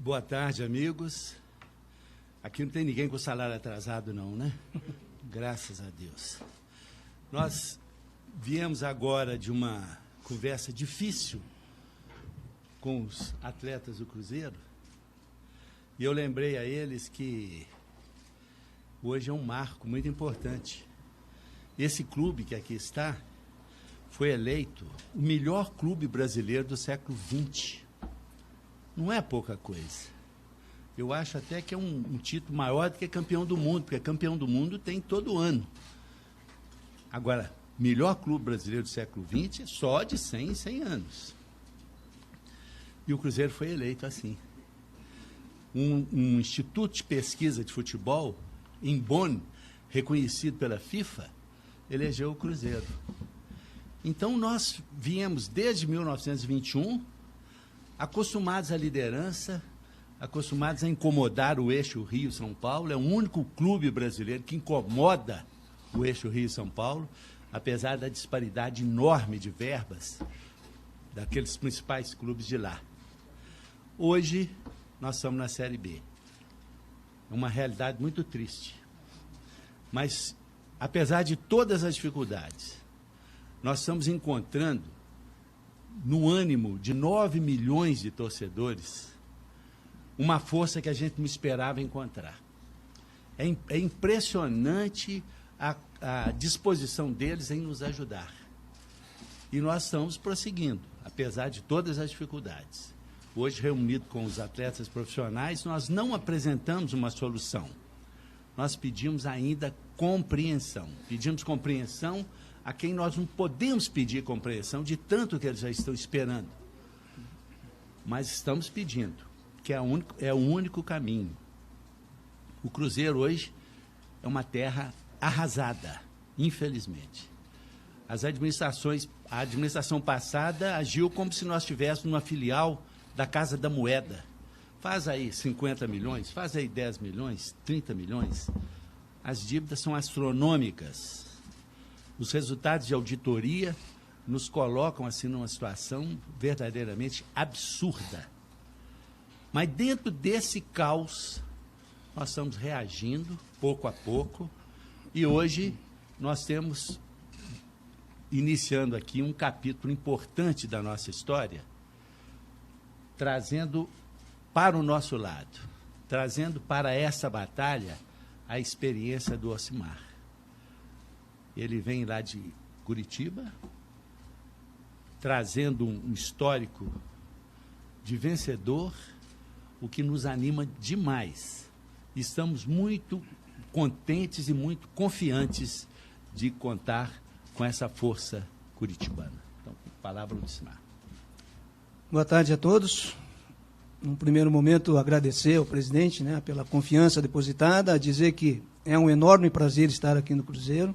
Boa tarde, amigos. Aqui não tem ninguém com salário atrasado, não, né? Graças a Deus. Nós viemos agora de uma conversa difícil com os atletas do Cruzeiro e eu lembrei a eles que hoje é um marco muito importante. Esse clube que aqui está foi eleito o melhor clube brasileiro do século XX. Não é pouca coisa. Eu acho até que é um título maior do que campeão do mundo, porque campeão do mundo tem todo ano. Agora, melhor clube brasileiro do século XX é só de 100 em 100 anos. E o Cruzeiro foi eleito assim. Um instituto de pesquisa de futebol, em Bonn, reconhecido pela FIFA, elegeu o Cruzeiro. Então, nós viemos desde 1921, acostumados à liderança, acostumados a incomodar o eixo Rio-São Paulo. É o único clube brasileiro que incomoda o eixo Rio-São Paulo, apesar da disparidade enorme de verbas daqueles principais clubes de lá. Hoje, nós estamos na Série B. É uma realidade muito triste. Mas, apesar de todas as dificuldades, nós estamos encontrando, no ânimo de 9 milhões de torcedores, uma força que a gente não esperava encontrar. É impressionante a disposição deles em nos ajudar. E nós estamos prosseguindo, apesar de todas as dificuldades. Hoje, reunido com os atletas profissionais, nós não apresentamos uma solução. Nós pedimos ainda compreensão. Pedimos compreensão a quem nós não podemos pedir compreensão de tanto que eles já estão esperando. Mas estamos pedindo, que é o único caminho. O Cruzeiro hoje é uma terra arrasada, infelizmente. A administração passada agiu como se nós estivéssemos numa filial da Casa da Moeda. Faz aí 50 milhões, faz aí 10 milhões, 30 milhões. As dívidas são astronômicas. Os resultados de auditoria nos colocam assim numa situação verdadeiramente absurda. Mas dentro desse caos, nós estamos reagindo pouco a pouco e hoje nós temos, iniciando aqui um capítulo importante da nossa história, trazendo para o nosso lado, trazendo para essa batalha a experiência do Ocimar. Ele vem lá de Curitiba, trazendo um histórico de vencedor, o que nos anima demais. Estamos muito contentes e muito confiantes de contar com essa força curitibana. Então, palavra do Ocimar. Boa tarde a todos. Num primeiro momento, agradecer ao presidente, né, pela confiança depositada, dizer que é um enorme prazer estar aqui no Cruzeiro.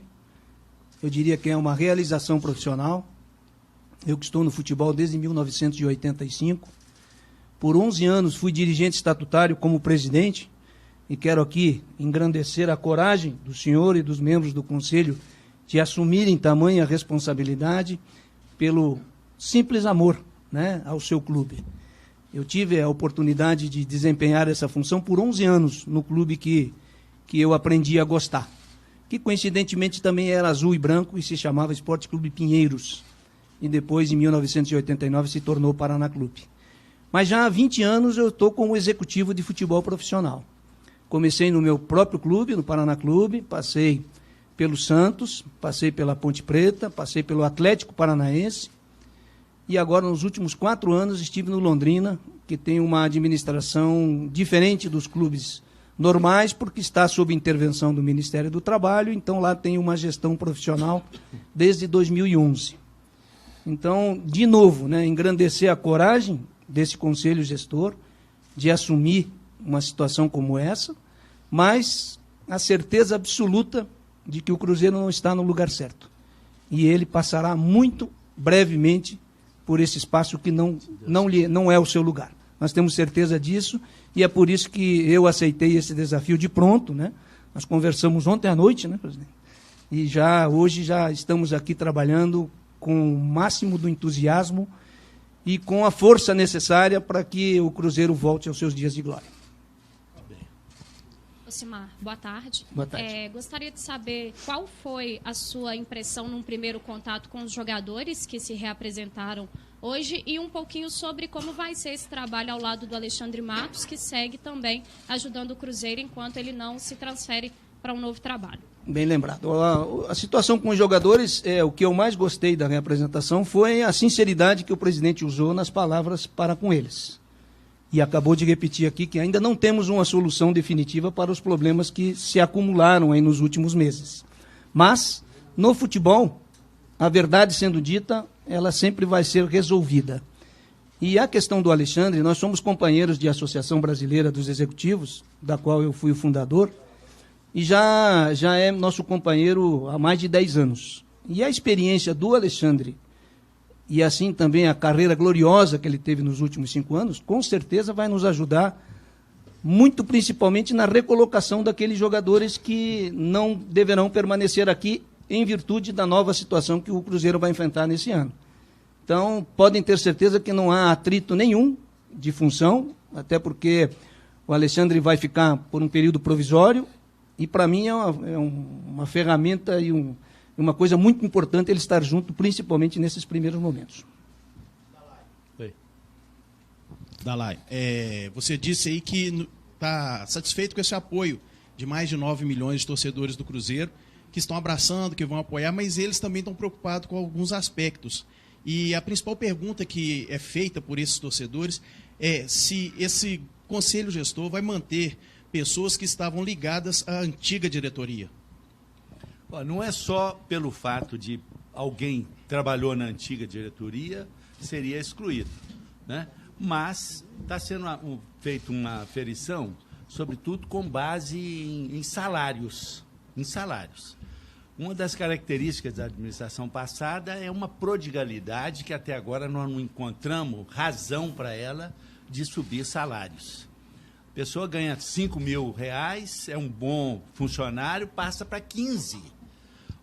Eu diria que é uma realização profissional. Eu que estou no futebol desde 1985. Por 11 anos fui dirigente estatutário como presidente e quero aqui engrandecer a coragem do senhor e dos membros do Conselho de assumirem tamanha responsabilidade pelo simples amor, né, ao seu clube. Eu tive a oportunidade de desempenhar essa função por 11 anos no clube que eu aprendi a gostar, que coincidentemente também era azul e branco e se chamava Esporte Clube Pinheiros. E depois, em 1989, se tornou Paraná Clube. Mas já há 20 anos eu estou como executivo de futebol profissional. Comecei no meu próprio clube, no Paraná Clube, passei pelo Santos, passei pela Ponte Preta, passei pelo Atlético Paranaense, e agora, nos últimos 4 anos, estive no Londrina, que tem uma administração diferente dos clubes normais, porque está sob intervenção do Ministério do Trabalho, então lá tem uma gestão profissional desde 2011. Então, de novo, né, engrandecer a coragem desse conselho gestor de assumir uma situação como essa, mas a certeza absoluta de que o Cruzeiro não está no lugar certo. E ele passará muito brevemente por esse espaço que não é o seu lugar. Nós temos certeza disso e é por isso que eu aceitei esse desafio de pronto, né? Nós conversamos ontem à noite, né, presidente? E hoje já estamos aqui trabalhando com o máximo do entusiasmo e com a força necessária para que o Cruzeiro volte aos seus dias de glória. Osimar, boa tarde. Boa tarde. Gostaria de saber qual foi a sua impressão num primeiro contato com os jogadores que se reapresentaram hoje e um pouquinho sobre como vai ser esse trabalho ao lado do Alexandre Matos, que segue também ajudando o Cruzeiro enquanto ele não se transfere para um novo trabalho. Bem lembrado. A situação com os jogadores, o que eu mais gostei da reapresentação foi a sinceridade que o presidente usou nas palavras para com eles. E acabou de repetir aqui que ainda não temos uma solução definitiva para os problemas que se acumularam aí nos últimos meses. Mas, no futebol, a verdade sendo dita, ela sempre vai ser resolvida. E a questão do Alexandre, nós somos companheiros de Associação Brasileira dos Executivos, da qual eu fui o fundador, e já é nosso companheiro há mais de 10 anos. E a experiência do Alexandre, e assim também a carreira gloriosa que ele teve nos últimos 5 anos, com certeza vai nos ajudar muito, principalmente na recolocação daqueles jogadores que não deverão permanecer aqui em virtude da nova situação que o Cruzeiro vai enfrentar nesse ano. Então, podem ter certeza que não há atrito nenhum de função, até porque o Alexandre vai ficar por um período provisório, e para mim é uma ferramenta e uma coisa muito importante ele estar junto, principalmente nesses primeiros momentos. Dalai, você disse aí que está satisfeito com esse apoio de mais de 9 milhões de torcedores do Cruzeiro, que estão abraçando, que vão apoiar, mas eles também estão preocupados com alguns aspectos. E a principal pergunta que é feita por esses torcedores é se esse conselho gestor vai manter pessoas que estavam ligadas à antiga diretoria. Não é só pelo fato de alguém trabalhou na antiga diretoria, seria excluído, né? Mas está sendo feita uma aferição, sobretudo com base em salários. Uma das características da administração passada é uma prodigalidade que até agora nós não encontramos razão para ela de subir salários. A pessoa ganha R$5.000, é um bom funcionário, passa para 15.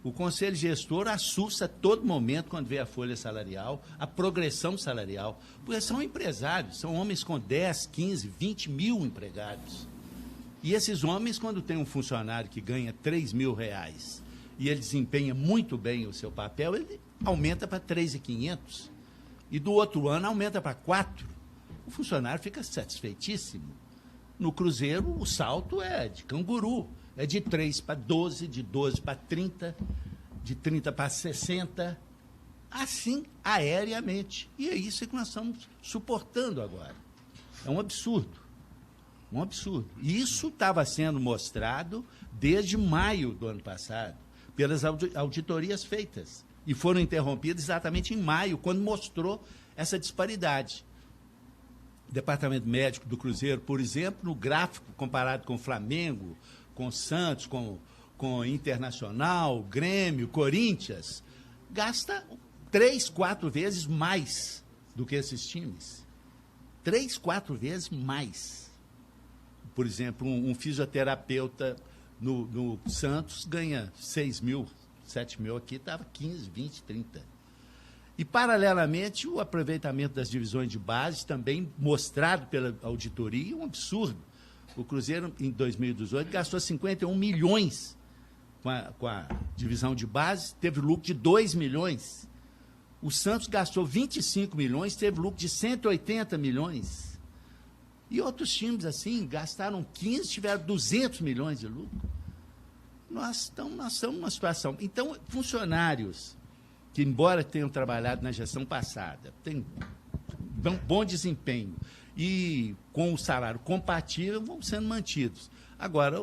O Conselho Gestor assusta a todo momento quando vê a folha salarial, a progressão salarial, porque são empresários, são homens com 10, 15, 20 mil empregados. E esses homens, quando tem um funcionário que ganha R$3.000 e ele desempenha muito bem o seu papel, ele aumenta para 3.500. E do outro ano aumenta para 4. O funcionário fica satisfeitíssimo. No Cruzeiro, o salto é de canguru. É de 3 para 12, de 12 para 30, de 30 para 60, assim aéreamente. E é isso que nós estamos suportando agora. É um absurdo. Um absurdo. E isso estava sendo mostrado desde maio do ano passado, pelas auditorias feitas. E foram interrompidas exatamente em maio, quando mostrou essa disparidade. O Departamento Médico do Cruzeiro, por exemplo, no gráfico comparado com o Flamengo, com o Santos, com o Internacional, Grêmio, Corinthians, gasta 3, 4 vezes mais do que esses times. 3, 4 vezes mais. Por exemplo, um fisioterapeuta no Santos ganha 6 mil, 7 mil, aqui estava 15, 20, 30. E, paralelamente, o aproveitamento das divisões de base, também mostrado pela auditoria, é um absurdo. O Cruzeiro, em 2018, gastou 51 milhões com a divisão de base, teve lucro de 2 milhões. O Santos gastou 25 milhões, teve lucro de 180 milhões. E outros times, assim, gastaram 15, tiveram 200 milhões de lucro. Nós estamos numa situação... Então, funcionários que, embora tenham trabalhado na gestão passada, têm bom desempenho e com o salário compatível, vão sendo mantidos. Agora,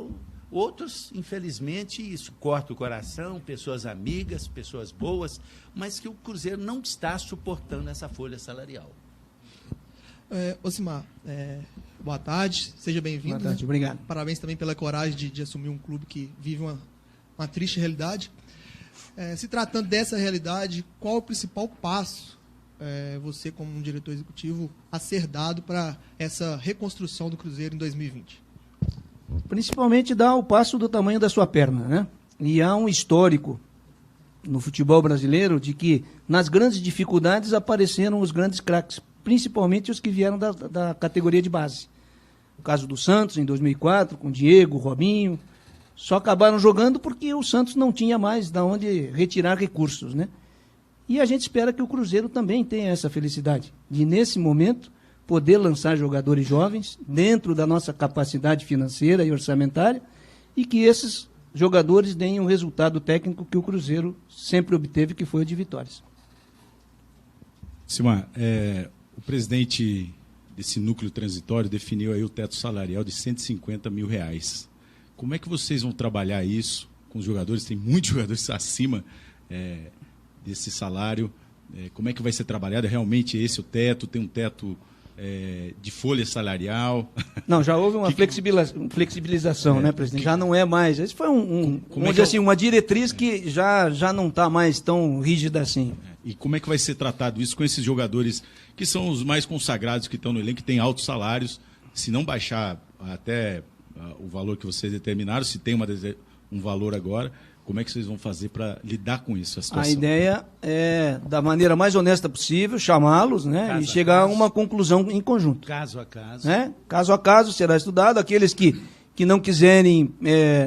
outros, infelizmente, isso corta o coração, pessoas amigas, pessoas boas, mas que o Cruzeiro não está suportando essa folha salarial. Osimar, boa tarde, seja bem-vindo. Boa tarde, obrigado. Parabéns também pela coragem de assumir um clube que vive uma triste realidade. Se tratando dessa realidade, qual o principal passo, você como um diretor executivo, a ser dado para essa reconstrução do Cruzeiro em 2020? Principalmente dar o passo do tamanho da sua perna, né? E há um histórico no futebol brasileiro de que nas grandes dificuldades apareceram os grandes craques, principalmente os que vieram da categoria de base. O caso do Santos, em 2004, com Diego, Robinho, só acabaram jogando porque o Santos não tinha mais de onde retirar recursos, né? E a gente espera que o Cruzeiro também tenha essa felicidade, de nesse momento poder lançar jogadores jovens dentro da nossa capacidade financeira e orçamentária e que esses jogadores deem o resultado técnico que o Cruzeiro sempre obteve, que foi o de vitórias. Simar, o presidente desse núcleo transitório definiu aí o teto salarial de R$150 mil. Como é que vocês vão trabalhar isso com os jogadores? Tem muitos jogadores acima desse salário. Como é que vai ser trabalhado? É realmente esse o teto? Tem um teto de folha salarial? Não, já houve uma flexibilização, né, presidente? Já não é mais. Esse foi uma diretriz que já não está mais tão rígida assim. E como é que vai ser tratado isso com esses jogadores que são os mais consagrados, que estão no elenco, que têm altos salários? Se não baixar até o valor que vocês determinaram, se tem um valor agora, como é que vocês vão fazer para lidar com isso, a situação? A ideia é, da maneira mais honesta possível, chamá-los, né, e chegar a uma conclusão em conjunto. Caso a caso. Né? Caso a caso será estudado. Aqueles que não quiserem,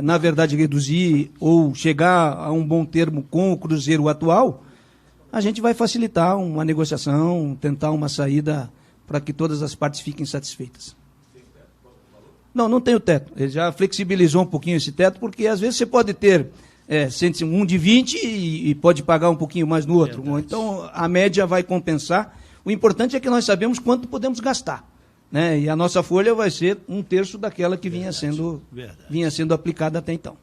na verdade, reduzir ou chegar a um bom termo com o Cruzeiro atual, a gente vai facilitar uma negociação, tentar uma saída para que todas as partes fiquem satisfeitas. Não tem o teto. Ele já flexibilizou um pouquinho esse teto, porque às vezes você pode ter um de 20 e pode pagar um pouquinho mais no outro. Verdade. Então, a média vai compensar. O importante é que nós sabemos quanto podemos gastar, né? E a nossa folha vai ser 1/3 daquela que vinha sendo aplicada até então.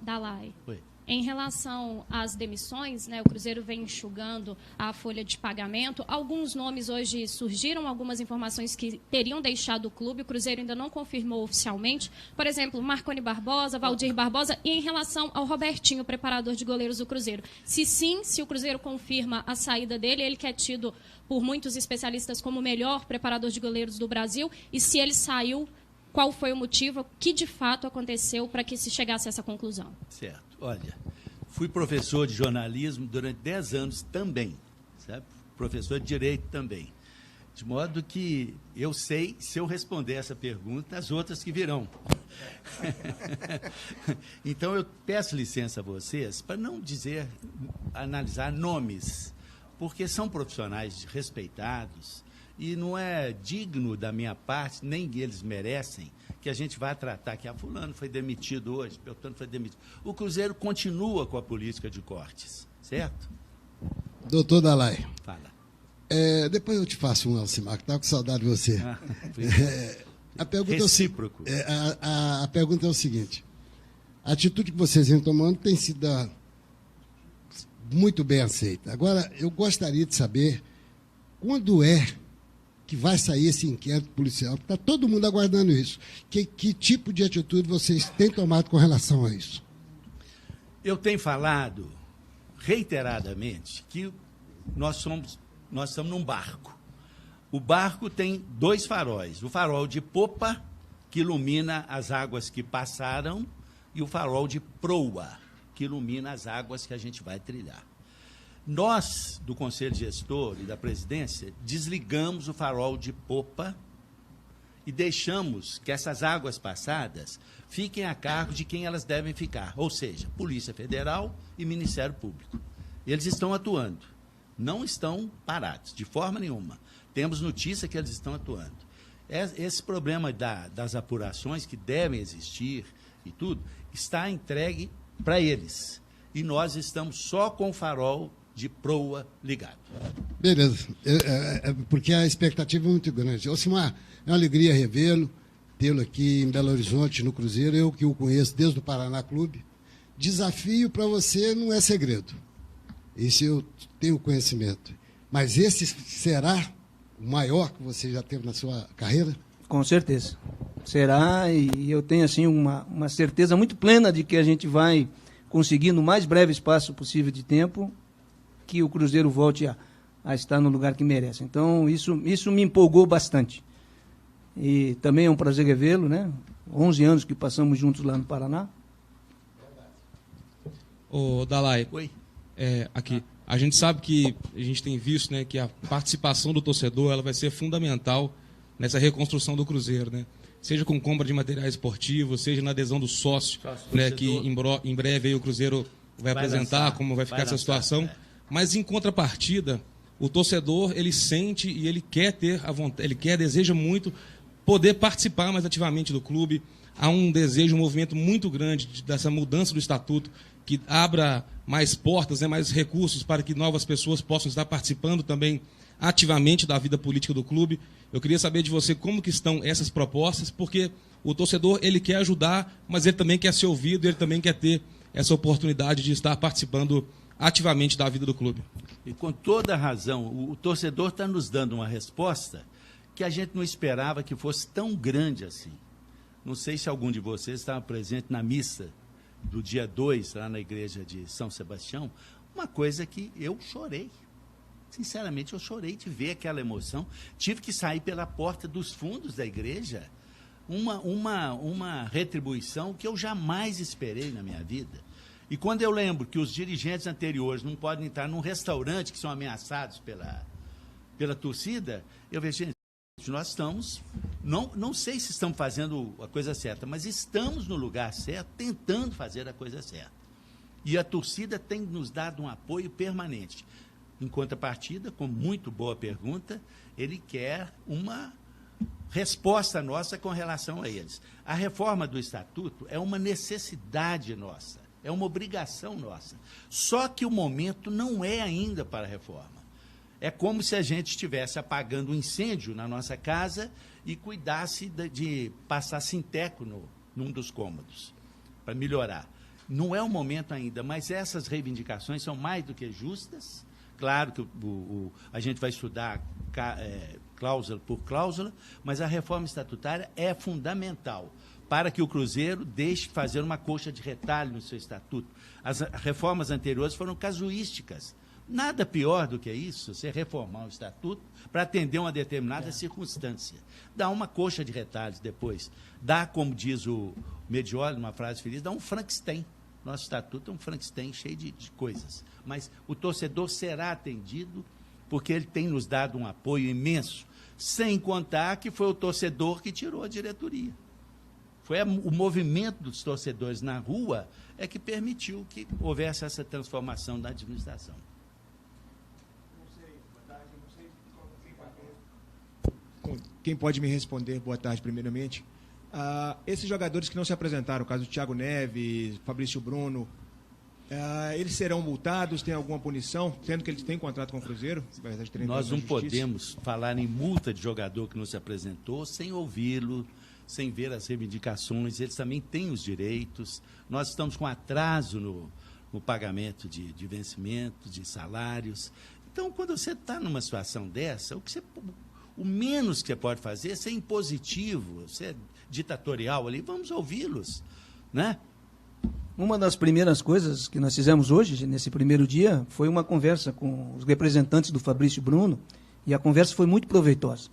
Dalai. Oi. Em relação às demissões, né, o Cruzeiro vem enxugando a folha de pagamento. Alguns nomes hoje surgiram, algumas informações que teriam deixado o clube. O Cruzeiro ainda não confirmou oficialmente. Por exemplo, Marconi Barbosa, Valdir Barbosa. E em relação ao Robertinho, preparador de goleiros do Cruzeiro. Se o Cruzeiro confirma a saída dele, ele que é tido por muitos especialistas como o melhor preparador de goleiros do Brasil. E se ele saiu, qual foi o motivo, o que de fato aconteceu para que se chegasse a essa conclusão? Certo. Olha, fui professor de jornalismo durante 10 anos também, sabe? Professor de direito também. De modo que eu sei, se eu responder essa pergunta, as outras que virão. Então, eu peço licença a vocês para não analisar nomes, porque são profissionais respeitados e não é digno da minha parte, nem eles merecem, que a gente vá tratar que fulano foi demitido hoje, Beltrano foi demitido. O Cruzeiro continua com a política de cortes, certo? Doutor Dalai. Fala. Depois eu te faço um, Alcimar, que estava com saudade de você. A pergunta recíproco. A pergunta é o seguinte: a atitude que vocês vêm tomando tem sido muito bem aceita. Agora, eu gostaria de saber quando que vai sair esse inquérito policial. Está todo mundo aguardando isso. Que tipo de atitude vocês têm tomado com relação a isso? Eu tenho falado reiteradamente que nós estamos num barco. O barco tem 2 faróis. O farol de popa, que ilumina as águas que passaram, e o farol de proa, que ilumina as águas que a gente vai trilhar. Nós, do Conselho Gestor e da Presidência, desligamos o farol de popa e deixamos que essas águas passadas fiquem a cargo de quem elas devem ficar, ou seja, Polícia Federal e Ministério Público. Eles estão atuando, não estão parados, de forma nenhuma. Temos notícia que eles estão atuando. Esse problema das apurações que devem existir e tudo, está entregue para eles. E nós estamos só com o farol de proa ligado. Beleza, porque a expectativa é muito grande. Alcimar, é uma alegria revê-lo, tê-lo aqui em Belo Horizonte, no Cruzeiro, eu que o conheço desde o Paraná Clube. Desafio para você não é segredo. Isso eu tenho conhecimento. Mas esse será o maior que você já teve na sua carreira? Com certeza. Será, e eu tenho assim uma certeza muito plena de que a gente vai conseguir, no mais breve espaço possível de tempo, que o Cruzeiro volte a estar no lugar que merece. Então, isso me empolgou bastante. E também é um prazer revê-lo, né? 11 anos que passamos juntos lá no Paraná. Ô, Dalai, Oi. aqui. A gente sabe que, a gente tem visto, né, que a participação do torcedor ela vai ser fundamental nessa reconstrução do Cruzeiro, né? Seja com compra de materiais esportivos, seja na adesão do sócio, né, que em breve aí o Cruzeiro vai apresentar lançar, como vai ficar essa situação. Mas, em contrapartida, o torcedor, ele sente e ele quer ter a vontade, deseja muito poder participar mais ativamente do clube. Há um desejo, um movimento muito grande dessa mudança do estatuto, que abra mais portas, né, mais recursos para que novas pessoas possam estar participando também ativamente da vida política do clube. Eu queria saber de você como que estão essas propostas, porque o torcedor ele quer ajudar, mas ele também quer ser ouvido, ele também quer ter essa oportunidade de estar participando ativamente da vida do clube. E com toda a razão, o torcedor está nos dando uma resposta que a gente não esperava que fosse tão grande assim. Não sei se algum de vocês estava presente na missa do dia 2, lá na igreja de São Sebastião, uma coisa que eu chorei. Sinceramente, eu chorei de ver aquela emoção. Tive que sair pela porta dos fundos da igreja. Uma retribuição que eu jamais esperei na minha vida. E quando eu lembro que os dirigentes anteriores não podem entrar num restaurante que são ameaçados pela torcida, eu vejo, gente, nós estamos, não sei se estamos fazendo a coisa certa, mas estamos no lugar certo, tentando fazer a coisa certa. E a torcida tem nos dado um apoio permanente. Em contrapartida, com muito boa pergunta, ele quer uma resposta nossa com relação a eles. A reforma do Estatuto é uma necessidade nossa, é uma obrigação nossa. Só que o momento não é ainda para a reforma. É como se a gente estivesse apagando um incêndio na nossa casa e cuidasse de passar sinteco num dos cômodos, para melhorar. Não é o momento ainda, mas essas reivindicações são mais do que justas. Claro que a gente vai estudar cláusula por cláusula, mas a reforma estatutária é fundamental para que o Cruzeiro deixe fazer uma coxa de retalho no seu estatuto. As reformas anteriores foram casuísticas. Nada pior do que isso, você reformar o estatuto para atender uma determinada circunstância. Dá uma coxa de retalhos depois. Dá, como diz o Medioli, numa frase feliz, dá um Frankenstein. Nosso estatuto é um Frankenstein cheio de coisas. Mas o torcedor será atendido porque ele tem nos dado um apoio imenso, sem contar que foi o torcedor que tirou a diretoria. Foi o movimento dos torcedores na rua que permitiu que houvesse essa transformação da administração. Quem pode me responder? Boa tarde, primeiramente. Esses jogadores que não se apresentaram, o caso do Thiago Neves, Fabrício Bruno, eles serão multados? Tem alguma punição, sendo que eles têm contrato com o Cruzeiro? Nós não podemos falar em multa de jogador que não se apresentou sem ouvi-lo, sem ver as reivindicações. Eles também têm os direitos. Nós estamos com atraso no pagamento de vencimento, de salários. Então, quando você está numa situação dessa, o menos que você pode fazer é ser impositivo, ser ditatorial ali, vamos ouvi-los, né? Uma das primeiras coisas que nós fizemos hoje, nesse primeiro dia, foi uma conversa com os representantes do Fabrício Bruno, e a conversa foi muito proveitosa.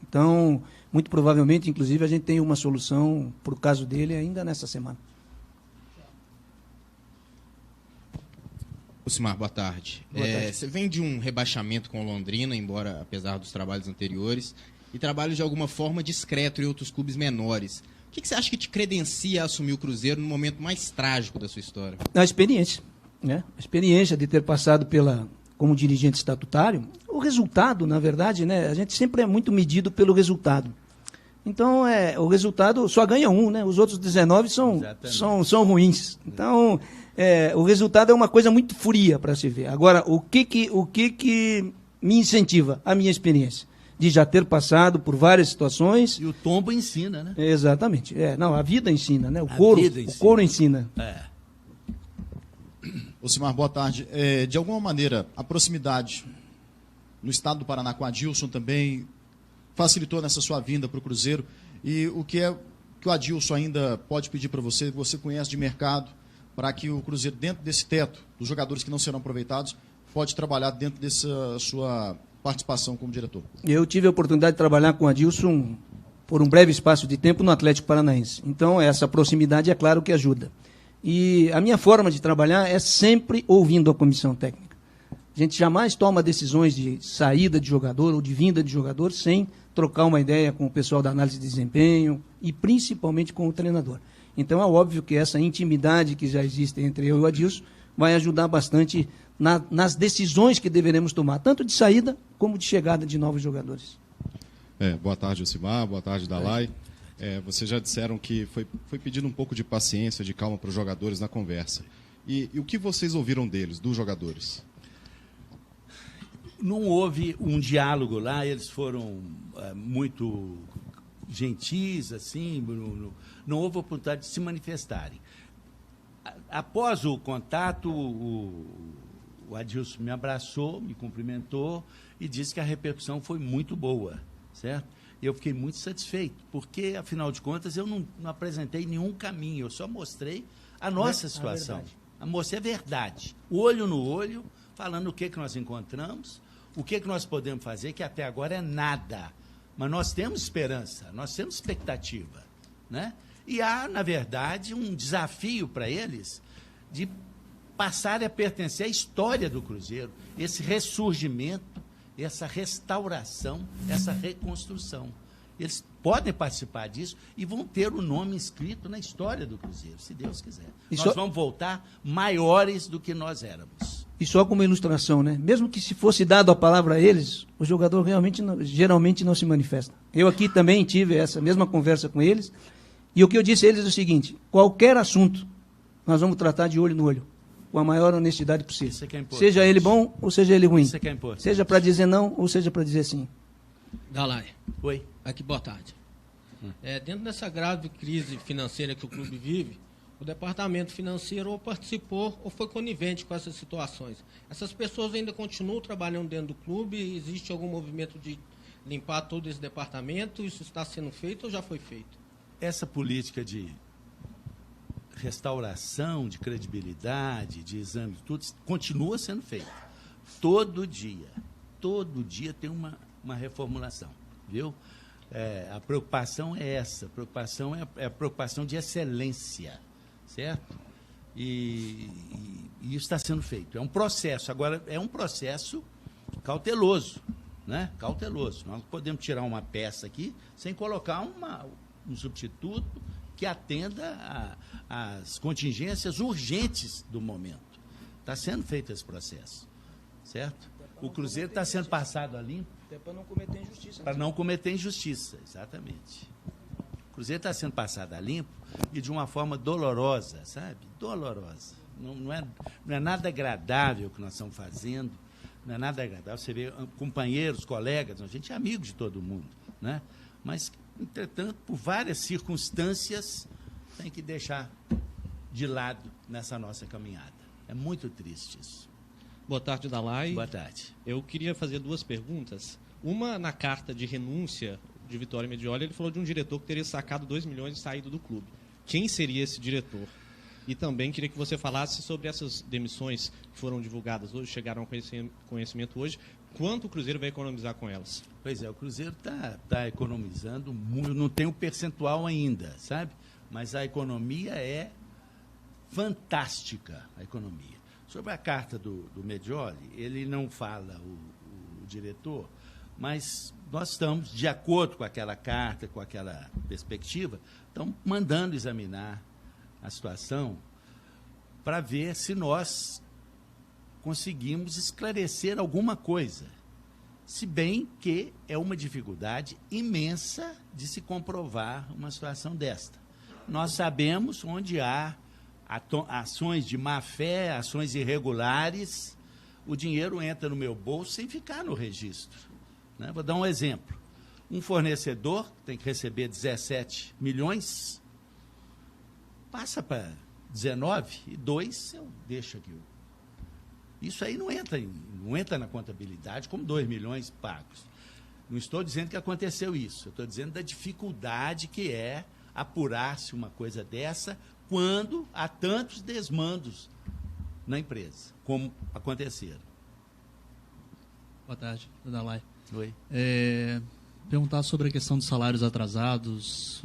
Então, muito provavelmente, inclusive, a gente tem uma solução para o caso dele ainda nessa semana. Ocimar, boa tarde. Boa tarde. Você vem de um rebaixamento com o Londrina, embora apesar dos trabalhos anteriores, e trabalho de alguma forma discreto em outros clubes menores. O que você acha que te credencia a assumir o Cruzeiro no momento mais trágico da sua história? A experiência, né? A experiência de ter passado como dirigente estatutário. O resultado, na verdade, né? A gente sempre é muito medido pelo resultado. Então, o resultado só ganha um, né? Os outros 19 são ruins. Então, o resultado é uma coisa muito fria para se ver. Agora, o que me incentiva? A minha experiência de já ter passado por várias situações. E o tombo ensina, né? Exatamente. A vida ensina, né? O couro ensina. Ocimar, boa tarde. De alguma maneira, a proximidade no estado do Paraná com a Adilson também facilitou nessa sua vinda para o Cruzeiro. E o que o Adilson ainda pode pedir para você conhece de mercado, para que o Cruzeiro, dentro desse teto, dos jogadores que não serão aproveitados, pode trabalhar dentro dessa sua participação como diretor? Eu tive a oportunidade de trabalhar com o Adilson por um breve espaço de tempo no Atlético Paranaense. Então, essa proximidade é claro que ajuda. E a minha forma de trabalhar é sempre ouvindo a comissão técnica. A gente jamais toma decisões de saída de jogador ou de vinda de jogador sem trocar uma ideia com o pessoal da análise de desempenho e principalmente com o treinador. Então é óbvio que essa intimidade que já existe entre eu e o Adilson vai ajudar bastante nas decisões que deveremos tomar, tanto de saída como de chegada de novos jogadores. Boa tarde, Ocimar. Boa tarde, Dalai. Vocês já disseram que foi pedindo um pouco de paciência, de calma para os jogadores na conversa. E o que vocês ouviram deles, dos jogadores? Não houve um diálogo lá, eles foram muito gentis, assim, não houve oportunidade de se manifestarem. Após o contato, o Adilson me abraçou, me cumprimentou e disse que a repercussão foi muito boa, certo? Eu fiquei muito satisfeito, porque, afinal de contas, eu não apresentei nenhum caminho, eu só mostrei a nossa situação. Mostrei a verdade, olho no olho, falando o que nós encontramos, o que nós podemos fazer, que até agora é nada. Mas nós temos esperança, nós temos expectativa, né? E há, na verdade, um desafio para eles de passarem a pertencer à história do Cruzeiro, esse ressurgimento, essa restauração, essa reconstrução. Eles podem participar disso e vão ter o nome inscrito na história do Cruzeiro, se Deus quiser. Nós vamos voltar maiores do que nós éramos. E só como ilustração, né? Mesmo que se fosse dado a palavra a eles, o jogador geralmente não se manifesta. Eu aqui também tive essa mesma conversa com eles, e o que eu disse a eles é o seguinte: qualquer assunto, nós vamos tratar de olho no olho, com a maior honestidade possível. Isso é que é importante. Seja ele bom ou seja ele ruim. Isso é que é importante. Seja para dizer não ou seja para dizer sim. Dalai. Oi. Aqui, boa tarde. Dentro dessa grave crise financeira que o clube vive, o departamento financeiro ou participou ou foi conivente com essas situações. Essas pessoas ainda continuam trabalhando dentro do clube? Existe algum movimento de limpar todo esse departamento? Isso está sendo feito ou já foi feito? Essa política de restauração, de credibilidade, de exame, tudo continua sendo feita. Todo dia tem uma reformulação, viu? A preocupação é essa, a preocupação é a preocupação de excelência, certo? E isso está sendo feito. É um processo, agora é um processo cauteloso, né? Cauteloso. Nós não podemos tirar uma peça aqui sem colocar um substituto que atenda às contingências urgentes do momento. Está sendo feito esse processo, certo? O Cruzeiro está sendo passado a limpo. Até para não cometer injustiça. Para não cometer injustiça, exatamente. O Cruzeiro está sendo passado a limpo e de uma forma dolorosa, sabe? Dolorosa. Não é nada agradável o que nós estamos fazendo, não é nada agradável. Você vê companheiros, colegas, a gente é amigo de todo mundo, né? Mas, entretanto, por várias circunstâncias, tem que deixar de lado nessa nossa caminhada. É muito triste isso. Boa tarde, Dalai. Boa tarde. Eu queria fazer duas perguntas. Uma, na carta de renúncia de Vitório Medioli, ele falou de um diretor que teria sacado 2 milhões e saído do clube. Quem seria esse diretor? E também queria que você falasse sobre essas demissões que foram divulgadas hoje, chegaram ao conhecimento hoje. Quanto o Cruzeiro vai economizar com elas? Pois é, o Cruzeiro está economizando muito, não tem um percentual ainda, sabe? Mas a economia é fantástica, a economia. Sobre a carta do Medioli, ele não fala, o diretor, mas nós estamos, de acordo com aquela carta, com aquela perspectiva, estamos mandando examinar a situação para ver se nós conseguimos esclarecer alguma coisa. Se bem que é uma dificuldade imensa de se comprovar uma situação desta. Nós sabemos onde há ações de má-fé, ações irregulares, o dinheiro entra no meu bolso sem ficar no registro, né? Vou dar um exemplo. Um fornecedor tem que receber 17 milhões, passa para 19 e 2 eu deixo aqui. Isso aí não entra na contabilidade como 2 milhões pagos. Não estou dizendo que aconteceu isso, eu estou dizendo da dificuldade que é apurar-se uma coisa dessa quando há tantos desmandos na empresa, como aconteceram. Boa tarde, Dalai. Oi. perguntar sobre a questão dos salários atrasados,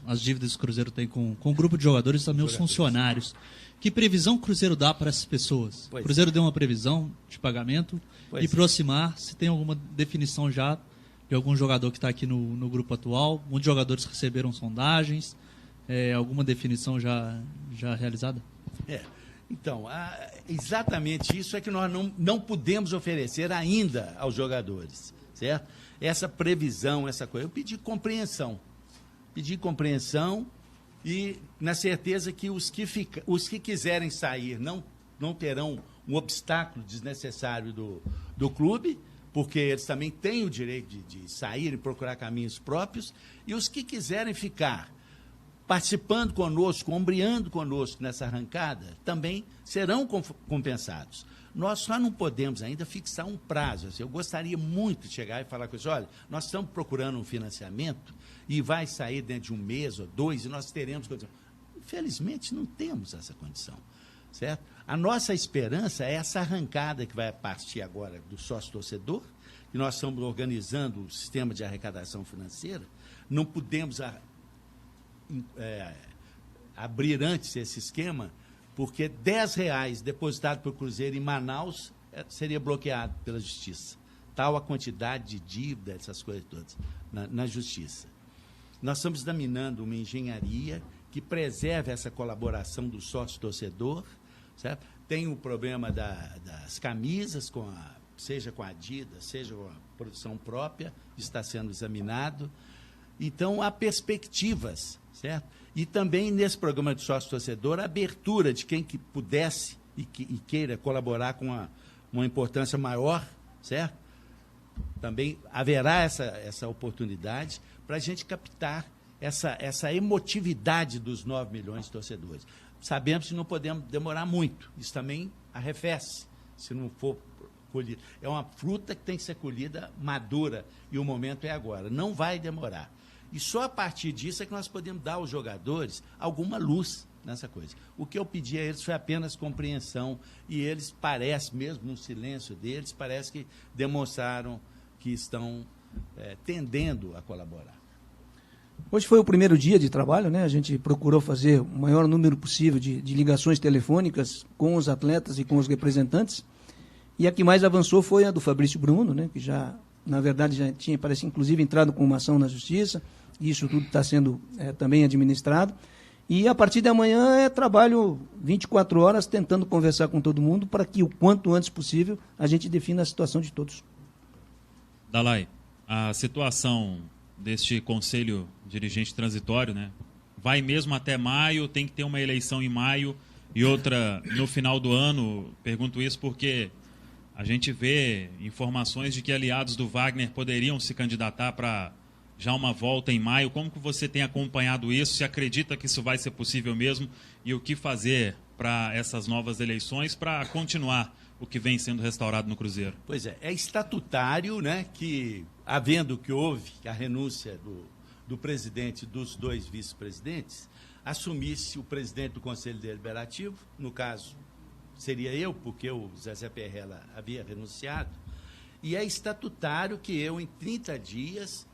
as dívidas que o Cruzeiro tem com o grupo de jogadores e também os funcionários. Que previsão o Cruzeiro dá para essas pessoas? O Cruzeiro deu uma previsão de pagamento e aproximar, se tem alguma definição já de algum jogador que está aqui no grupo atual. Muitos jogadores receberam sondagens, alguma definição já realizada? Então, exatamente isso é que nós não podemos oferecer ainda aos jogadores, certo? Essa previsão, essa coisa. Eu pedi compreensão e na certeza que os que quiserem sair não terão um obstáculo desnecessário do clube, porque eles também têm o direito de sair e procurar caminhos próprios, e os que quiserem ficar participando conosco, ombreando conosco nessa arrancada, também serão compensados. Nós só não podemos ainda fixar um prazo. Eu gostaria muito de chegar e falar com eles, olha, nós estamos procurando um financiamento e vai sair dentro de 1 mês ou 2 e nós teremos condição. Infelizmente, não temos essa condição, certo? A nossa esperança é essa arrancada que vai partir agora do sócio-torcedor, que nós estamos organizando o sistema de arrecadação financeira. Não podemos abrir antes esse esquema, porque R$10 depositado pelo Cruzeiro em Manaus seria bloqueado pela Justiça. Tal a quantidade de dívida, essas coisas todas, na Justiça. Nós estamos examinando uma engenharia que preserve essa colaboração do sócio-torcedor, certo? Tem o problema das camisas, seja com a Adidas, seja com a produção própria, está sendo examinado. Então, há perspectivas, certo? E também, nesse programa de sócio-torcedor, a abertura de quem que pudesse e queira colaborar com uma importância maior, certo? Também haverá essa oportunidade para a gente captar essa emotividade dos 9 milhões de torcedores. Sabemos que não podemos demorar muito. Isso também arrefece, se não for colhido. É uma fruta que tem que ser colhida madura e o momento é agora. Não vai demorar. E só a partir disso é que nós podemos dar aos jogadores alguma luz nessa coisa. O que eu pedi a eles foi apenas compreensão e eles parecem, mesmo no silêncio deles, parece que demonstraram que estão tendendo a colaborar. Hoje foi o primeiro dia de trabalho, né? A gente procurou fazer o maior número possível de ligações telefônicas com os atletas e com os representantes. E a que mais avançou foi a do Fabrício Bruno, né? Que já, na verdade, já tinha, parece, inclusive, entrado com uma ação na Justiça. E isso tudo está sendo também administrado. E a partir de amanhã é trabalho 24 horas tentando conversar com todo mundo para que o quanto antes possível a gente defina a situação de todos. Dalai, a situação deste conselho dirigente transitório, né? Vai mesmo até maio, tem que ter uma eleição em maio e outra no final do ano. Pergunto isso porque a gente vê informações de que aliados do Wagner poderiam se candidatar para já uma volta em maio. Como que você tem acompanhado isso? Se acredita que isso vai ser possível mesmo? E o que fazer para essas novas eleições para continuar o que vem sendo restaurado no Cruzeiro? Pois é estatutário, né, que, havendo que houve a renúncia do presidente e dos 2 vice-presidentes, assumisse o presidente do Conselho Deliberativo, no caso seria eu, porque o Zezé Perrella havia renunciado, e é estatutário que eu, em 30 dias,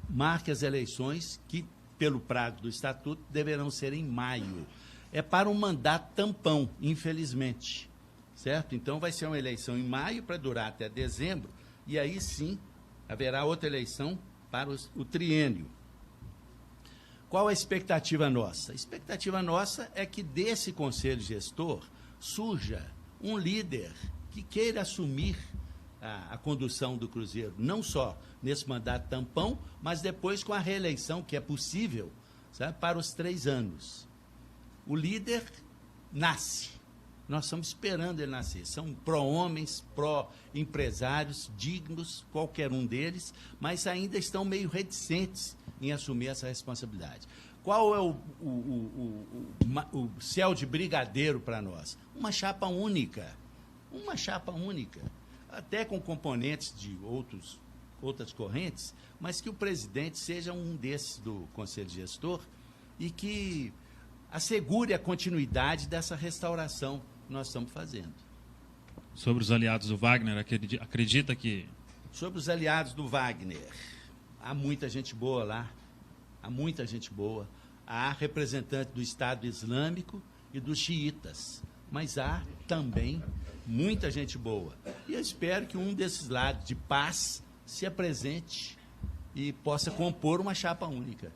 marque as eleições que, pelo prazo do estatuto, deverão ser em maio. É para um mandato tampão, infelizmente. Certo? Então, vai ser uma eleição em maio para durar até dezembro, e aí sim haverá outra eleição para o triênio. Qual a expectativa nossa? A expectativa nossa é que desse conselho gestor surja um líder que queira assumir a condução do Cruzeiro, não só nesse mandato tampão, mas depois com a reeleição, que é possível, sabe, para os 3 anos. O líder nasce. Nós estamos esperando ele nascer. São pró-homens, pró-empresários, dignos, qualquer um deles, mas ainda estão meio reticentes em assumir essa responsabilidade. Qual é o céu de brigadeiro para nós? Uma chapa única. Uma chapa única. Até com componentes de outras correntes, mas que o presidente seja um desses do Conselho Gestor e que assegure a continuidade dessa restauração que nós estamos fazendo. Sobre os aliados do Wagner, acredita que... Sobre os aliados do Wagner, há muita gente boa lá, há muita gente boa. Há representantes do Estado Islâmico e dos xiitas, mas há também muita gente boa. E eu espero que um desses lados de paz se apresente e possa compor uma chapa única.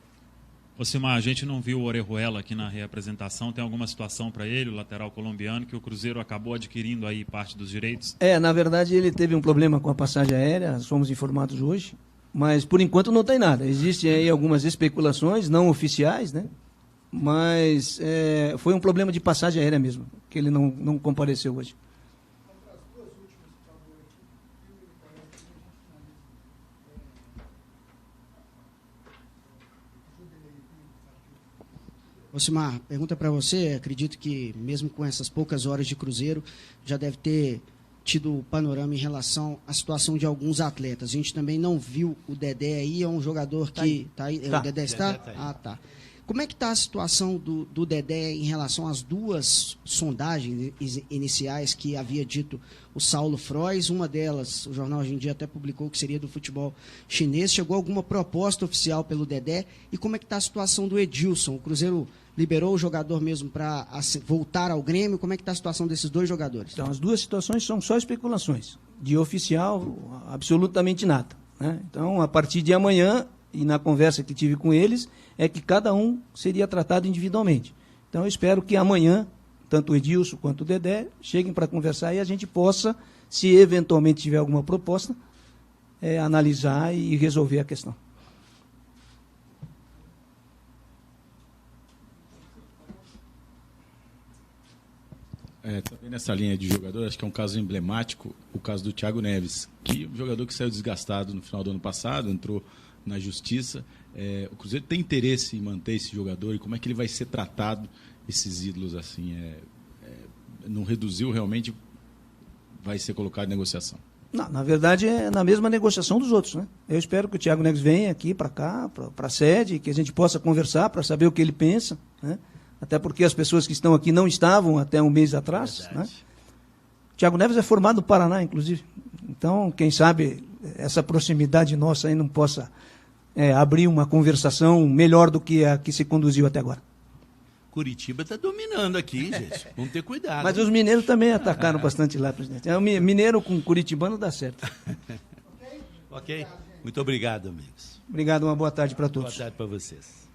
Osimar, a gente não viu o Orejuela aqui na reapresentação. Tem alguma situação para ele, o lateral colombiano, que o Cruzeiro acabou adquirindo aí parte dos direitos? Na verdade ele teve um problema com a passagem aérea, somos informados hoje, mas por enquanto não tem nada. Existem aí algumas especulações não oficiais, né? Mas foi um problema de passagem aérea mesmo, que ele não compareceu hoje. Osimar, pergunta para você, acredito que mesmo com essas poucas horas de Cruzeiro, já deve ter tido o panorama em relação à situação de alguns atletas. A gente também não viu o Dedé aí, é um jogador que... Tá aí. O Dedé está? Tá aí. Ah, tá. Como é que está a situação do Dedé em relação às duas sondagens iniciais que havia dito o Saulo Frois? Uma delas, o jornal Hoje em Dia até publicou que seria do futebol chinês. Chegou alguma proposta oficial pelo Dedé? E como é que está a situação do Edilson? O Cruzeiro liberou o jogador mesmo para voltar ao Grêmio? Como é que está a situação desses dois jogadores? Então, as duas situações são só especulações. De oficial, absolutamente nada, né? Então, a partir de amanhã, e na conversa que tive com eles, é que cada um seria tratado individualmente. Então, eu espero que amanhã, tanto o Edilson quanto o Dedé, cheguem para conversar e a gente possa, se eventualmente tiver alguma proposta, analisar e resolver a questão. Também nessa linha de jogador, acho que é um caso emblemático, o caso do Thiago Neves, que é um jogador que saiu desgastado no final do ano passado, entrou na justiça. O Cruzeiro tem interesse em manter esse jogador e como é que ele vai ser tratado, esses ídolos assim? Não reduziu, realmente vai ser colocado em negociação? Não, na verdade é na mesma negociação dos outros, né? Eu espero que o Thiago Neves venha aqui para cá, para a sede, que a gente possa conversar para saber o que ele pensa, né? Até porque as pessoas que estão aqui não estavam até um mês atrás, né? O Thiago Neves é formado no Paraná, inclusive. Então, quem sabe essa proximidade nossa aí não possa abrir uma conversação melhor do que a que se conduziu até agora. Curitiba está dominando aqui, gente. Vamos ter cuidado. Mas os mineiros também atacaram bastante lá, presidente. Mineiro com curitibano dá certo. Ok. Muito obrigado, amigos. Obrigado, uma boa tarde para todos. Boa tarde para vocês.